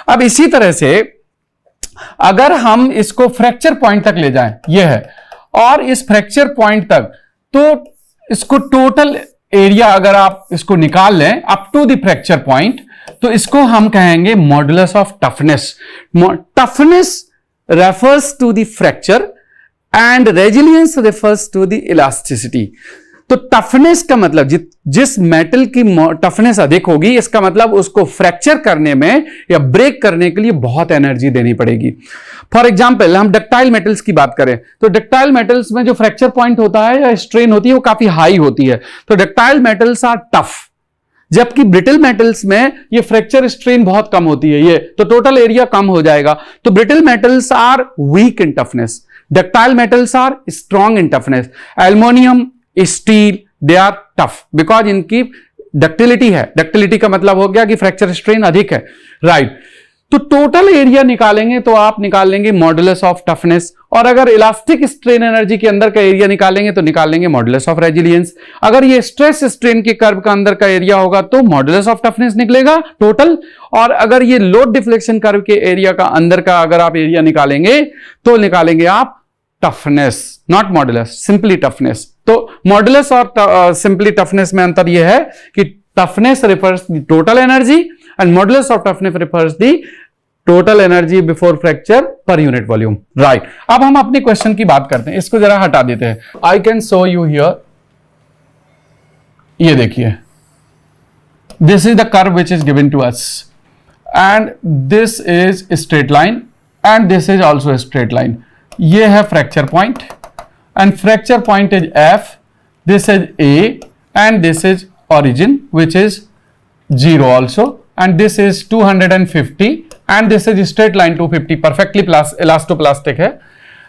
अब इसी तरह से अगर हम इसको फ्रैक्चर पॉइंट तक ले जाएं, ये है, और इस फ्रैक्चर पॉइंट तक, तो इसको टोटल एरिया अगर आप इसको निकाल लें up to the fracture point, तो इसको हम कहेंगे modulus of toughness. Toughness refers to the fracture and resilience refers to the elasticity. तो टफनेस का मतलब जिस मेटल की टफनेस अधिक होगी, इसका मतलब उसको फ्रैक्चर करने में या ब्रेक करने के लिए बहुत एनर्जी देनी पड़ेगी। फॉर एग्जांपल, हम डक्टाइल मेटल्स की बात करें तो डक्टाइल मेटल्स में जो फ्रैक्चर पॉइंट होता है या स्ट्रेन होती है वो काफी हाई होती है, तो डक्टाइल मेटल्स आर टफ, जबकि ब्रिटल मेटल्स में ये फ्रैक्चर स्ट्रेन बहुत कम होती है, ये तो टोटल एरिया कम हो जाएगा। तो brittle metals are weak in toughness, ductile metals are strong in toughness. Aluminium, steel, they are tough because इनकी डक्टिलिटी है। डक्टिलिटी का मतलब हो गया कि फ्रैक्चर स्ट्रेन अधिक है, राइट। तो टोटल एरिया निकालेंगे तो आप निकाल लेंगे मॉडुलस ऑफ टफनेस, और अगर इलास्टिक स्ट्रेन एनर्जी के अंदर का एरिया निकालेंगे तो निकाल लेंगे मॉडुलस ऑफ रेजिलियंस। अगर ये स्ट्रेस स्ट्रेन के कर्व का अंदर का एरिया होगा तो मॉडुलस ऑफ टफनेस निकलेगा टोटल, और अगर ये लोड डिफ्लेक्शन कर्व के एरिया का अंदर का अगर आप एरिया निकालेंगे तो निकालेंगे आप toughness, not modulus, simply toughness. तो मॉडुलस और सिंपली टफनेस में अंतर यह है कि toughness refers the total energy and modulus of toughness refers the total energy before fracture per unit volume, right. अब हम अपने क्वेश्चन की बात करते हैं, इसको जरा हटा देते हैं। I can show you here, ये देखिए, this is the curve which is given to us and this is straight line and this is also straight line. ये है fracture point and fracture point is F, this is A and this is origin which is 0 also, and this is 250 and this is straight line 250, perfectly elastoplastic है,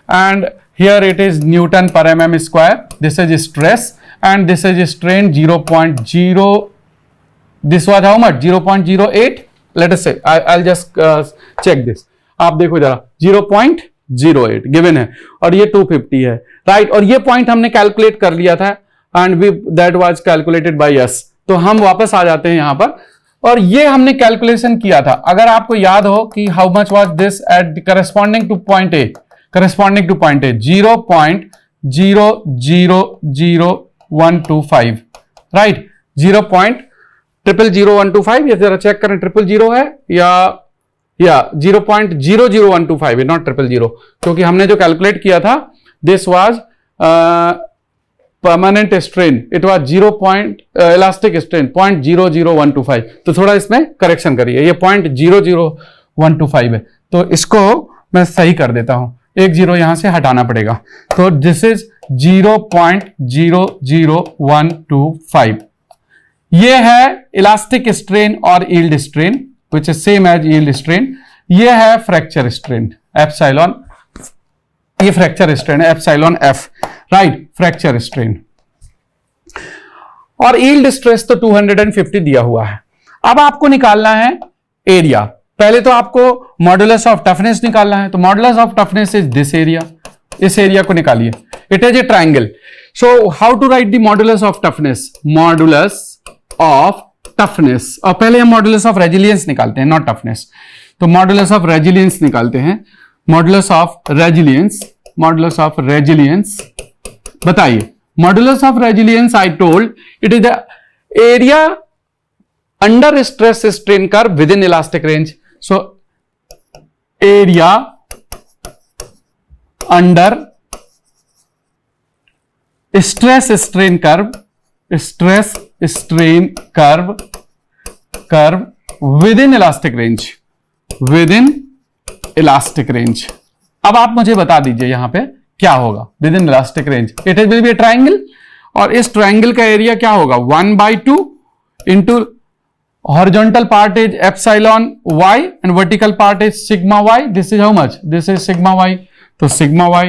and here it is Newton per mm square, this is stress and this is strain 0.0, this was how much 0.08, late us से I just check this, आप देखो जरा 0.08 given है और ये 250 है, right. और ये पॉइंट हमने कैलकुलेट कर लिया था and we that was calculated by us. तो हम वापस आ जाते हैं यहां पर और ये हमने कैलकुलेशन किया था। अगर आपको याद हो कि how much was this eight corresponding two point A, corresponding two point A 0.000125, right. 0.000125, ये जरा चेक करें 000 है या 0.00125 है, नॉट 000, क्योंकि हमने जो कैलकुलेट किया था this was permanent strain, it was 0 elastic strain 0.00125। तो थोड़ा इसमें करेक्शन करिए, ये 0.00125 है, तो इसको मैं सही कर देता हूं, एक जीरो यहां से हटाना पड़ेगा। तो दिस इज 0.00125। ये है इलास्टिक स्ट्रेन और yield strain which is same as yield strain. ये है फ्रैक्चर स्ट्रेन एप्सिलॉन, ये फ्रैक्चर स्ट्रेन है epsilon F, right, fracture strain. और यील्ड स्ट्रेस तो 250 दिया हुआ है। अब आपको निकालना है एरिया। पहले तो आपको मॉडुलस ऑफ टफनेस निकालना है, तो modulus of toughness is this area, इस एरिया को निकालिए, it is a triangle. So how to write the modulus of toughness, modulus of toughness, और पहले हम मॉडुलस ऑफ रेजिलियंस निकालते हैं, नॉट टफनेस। तो मॉडुलस ऑफ रेजिलियंस निकालते हैं, modulus of resilience, modulus of resilience बताइए। Modulus of resilience I told it is the area under stress strain curve within elastic range. So area under stress strain curve, stress strain curve within elastic range, with in elastic range. अब आप मुझे बता दीजिए यहां पे क्या होगा with in elastic range. It will B A triangle और इस ट्राइंगल का एरिया क्या होगा 1/2 into horizontal part is epsilon y and vertical part is sigma y। This is how much, this is sigma y, तो sigma y,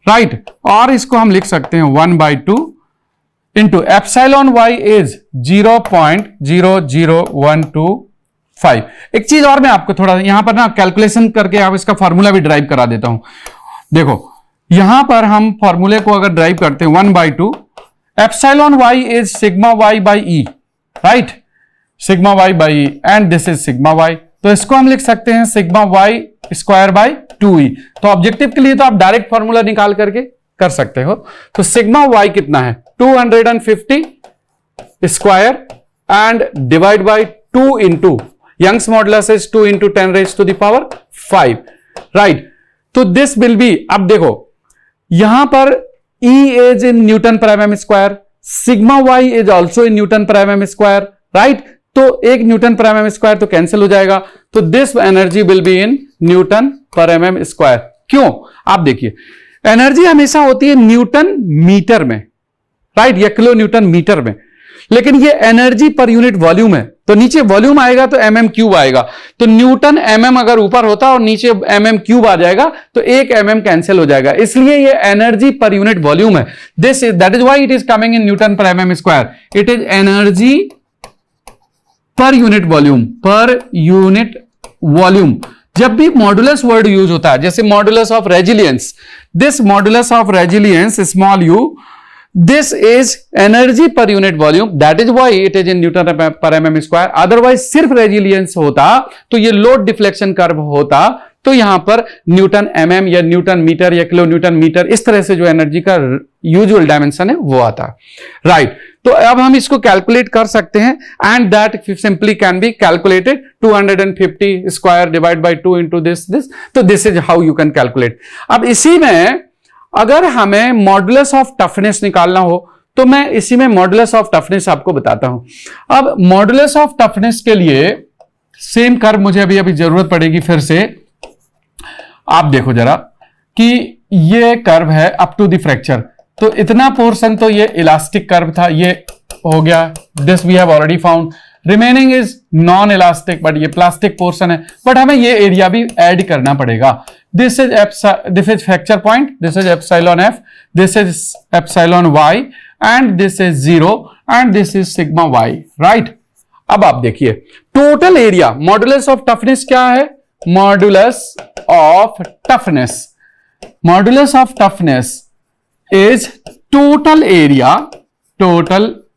right. और इसको हम लिख सकते हैं 1/2 इंटू एप्सिलॉन y इज 0.00125। एक चीज और मैं आपको थोड़ा यहां पर ना कैलकुलेशन करके आप इसका फॉर्मूला भी ड्राइव करा देता हूं। देखो यहां पर हम फॉर्मूले को अगर ड्राइव करते हैं 1/2, epsilon y is sigma y by E, right, sigma y by E, and this is sigma y। तो इसको हम लिख सकते हैं sigma y square by 2e। तो ऑब्जेक्टिव के लिए तो आप डायरेक्ट फॉर्मूला निकाल करके कर सकते हो। तो सिग्मा y कितना है 250 square and divide by 2 into Young's modulus is 2 into 10⁵5, right. तो दिस विल बी, अब देखो यहां पर E is in newton per mm square, sigma y is also in newton per mm square, right. तो एक Newton per mm square तो cancel हो जाएगा, तो this energy will be in newton per mm square. क्यों, आप देखिए energy हमेशा होती है न्यूटन मीटर में, राइट, या किलो न्यूटन मीटर में, लेकिन ये एनर्जी पर यूनिट वॉल्यूम है। तो नीचे वॉल्यूम आएगा तो mm क्यूब आएगा, तो न्यूटन mm अगर ऊपर होता और नीचे mm क्यूब आ जाएगा तो एक mm कैंसिल हो जाएगा, इसलिए ये एनर्जी पर यूनिट वॉल्यूम है। This is, that is why it is coming in newton per mm square. It is energy per unit volume, per unit volume. जब भी मॉडुलस वर्ड यूज होता है, जैसे modulus of resilience, this modulus of resilience small you, this is energy per unit volume, that is why it is in Newton per mm square। Otherwise सिर्फ resilience होता तो ये load deflection curve होता, तो यहां पर न्यूटन mm या Newton metre या किलो न्यूटन मीटर, इस तरह से जो एनर्जी का यूजुअल डायमेंशन है वो आता, राइट। तो अब हम इसको कैलकुलेट कर सकते हैं and that simply can be calculated 250 square divide by 2 into this. तो this is how you can calculate. अब इसी में अगर हमें मॉडुलस ऑफ टफनेस निकालना हो तो मैं इसी में मॉडुलस ऑफ टफनेस आपको बताता हूं। अब मॉडुलस ऑफ टफनेस के लिए सेम कर्व मुझे अभी जरूरत पड़ेगी फिर से। आप देखो जरा कि ये कर्व है अप टू द फ्रैक्चर, तो इतना पोर्शन तो ये इलास्टिक कर्व था, ये हो गया, this we have already found. Remaining is non elastic, but ये प्लास्टिक पोर्शन है, बट हमें ये एरिया भी ऐड करना पड़ेगा। This is fracture point, this is epsilon F, this is epsilon Y, and this is 0 and this is sigma Y, right. अब आप देखिए total area, modulus of toughness क्या है? Modulus of toughness, modulus of toughness is total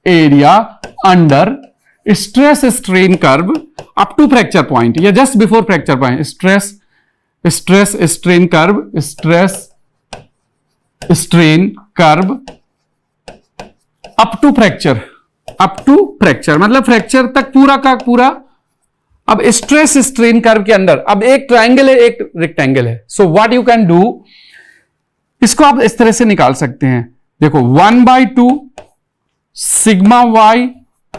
area under stress strain curve up to fracture point या just before fracture point, stress strain curve, stress strain curve up to fracture मतलब fracture तक पूरा का पूरा। अब stress strain curve के अंदर अब एक ट्राइंगल है, एक रेक्टेंगल है, so what you can do, इसको आप इस तरह से निकाल सकते हैं। देखो 1/2 sigma Y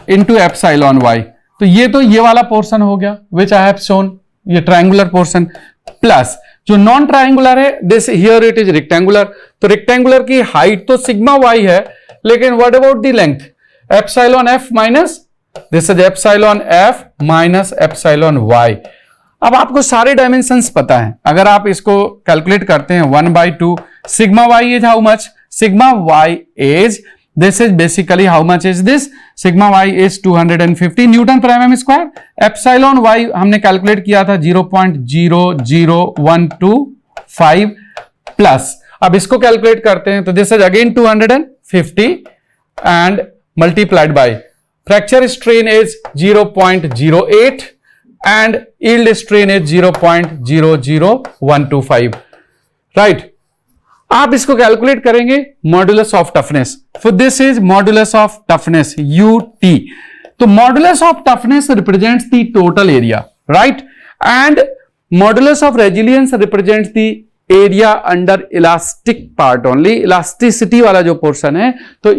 into epsilon Y, तो ये वाला पोर्शन हो गया विच आई हैव शोन, ये ट्राइंगुलर पोर्शन, प्लस जो नॉन ट्राइंगुलर है this here it is rectangular, तो रेक्टेंगुलर की हाइट तो सिग्मा वाई है, लेकिन what about the length? Epsilon F minus this is epsilon F minus epsilon Y. अब आपको सारे डायमेंशंस पता है, अगर आप इसको कैलकुलेट करते हैं 1/2 sigma Y is how much? Sigma Y is this is basically how much is this? sigma y is 250 Newton per mm square. Epsilon y हमने कैलकुलेट किया था 0.00125 प्लस, अब इसको कैलकुलेट करते हैं तो this is again 250 and multiplied bye fracture strain is 0.08 and yield strain is 0.00125, right. आप इसको कैलकुलेट करेंगे modulus of toughness, for this is modulus of toughness UT। तो modulus of toughness represents the total area, right, and modulus of resilience represents the area under elastic part only, elasticity वाला जो portion है, तो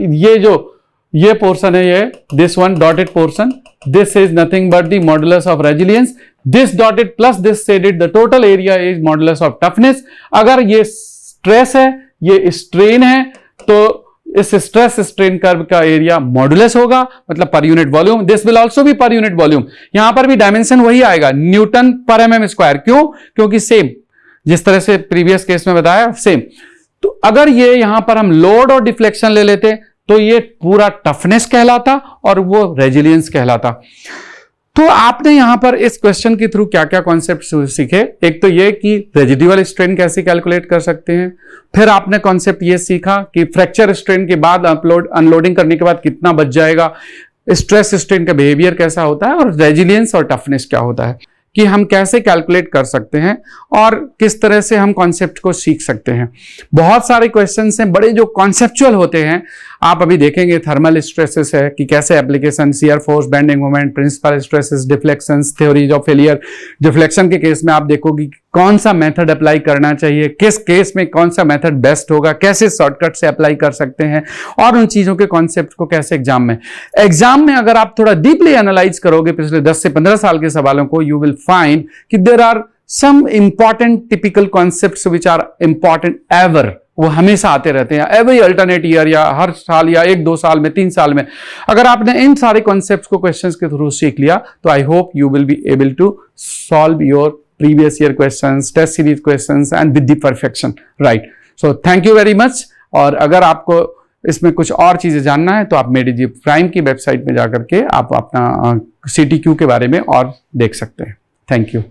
ये portion है, ये this one dotted portion, this is nothing but the modulus of resilience, this dotted plus this shaded, the total area is modulus of toughness. अगर ये stress है, ये स्ट्रेन है, तो इस स्ट्रेस स्ट्रेन कर्व का एरिया मॉडुलस होगा, मतलब per unit volume, this will also be per unit volume. यहां पर भी डायमेंशन वही आएगा, न्यूटन पर mm स्क्वायर। क्यों? क्योंकि सेम जिस तरह से प्रीवियस केस में बताया सेम। तो अगर ये यहां पर हम लोड और डिफ्लेक्शन ले लेते तो ये पूरा टफनेस कहलाता और वो रेजिलियंस कहलाता। तो आपने यहां पर इस क्वेश्चन के थ्रू क्या क्या कॉन्सेप्ट सीखे? एक तो ये कि रेजिडुअल स्ट्रेन कैसे कैलकुलेट कर सकते हैं, फिर आपने कॉन्सेप्ट ये सीखा कि फ्रैक्चर स्ट्रेन के बाद अनलोडिंग करने के बाद कितना बच जाएगा, स्ट्रेस स्ट्रेन का बिहेवियर कैसा होता है, और रेजिलियंस और टफनेस क्या होता है, कि हम कैसे कैलकुलेट कर सकते हैं और किस तरह से हम कॉन्सेप्ट को सीख सकते हैं। बहुत सारे क्वेश्चंस हैं बड़े जो कॉन्सेप्चुअल होते हैं, आप अभी देखेंगे थर्मल स्ट्रेसेस है कि कैसे application, shear force, bending moment, principal stresses, deflections, theories of failure. Deflection के केस में आप देखोगे कौन सा मेथड अप्लाई करना चाहिए, किस केस में कौन सा मेथड बेस्ट होगा, कैसे शॉर्टकट से अप्लाई कर सकते हैं, और उन चीजों के कॉन्सेप्ट को कैसे एग्जाम में अगर आप थोड़ा डीपली एनालाइज करोगे पिछले 10 से 15 साल के सवालों को, यू विल फाइंड कि there are some important typical concepts which are important ever, वो हमेशा आते रहते हैं एवरी अल्टरनेट ईयर, या हर साल, या 1-2 साल में, 3 साल में। अगर आपने इन सारे कॉन्सेप्ट्स को क्वेश्चंस के थ्रू सीख लिया तो I hope you will be able to solve your previous year questions, test series questions and with the perfection, right. So thank you very much. और अगर आपको इसमें कुछ और चीजें जानना है तो आप मेडी प्राइम की वेबसाइट में जाकर के आप अपना CTQ के बारे में और देख सकते हैं। Thank you.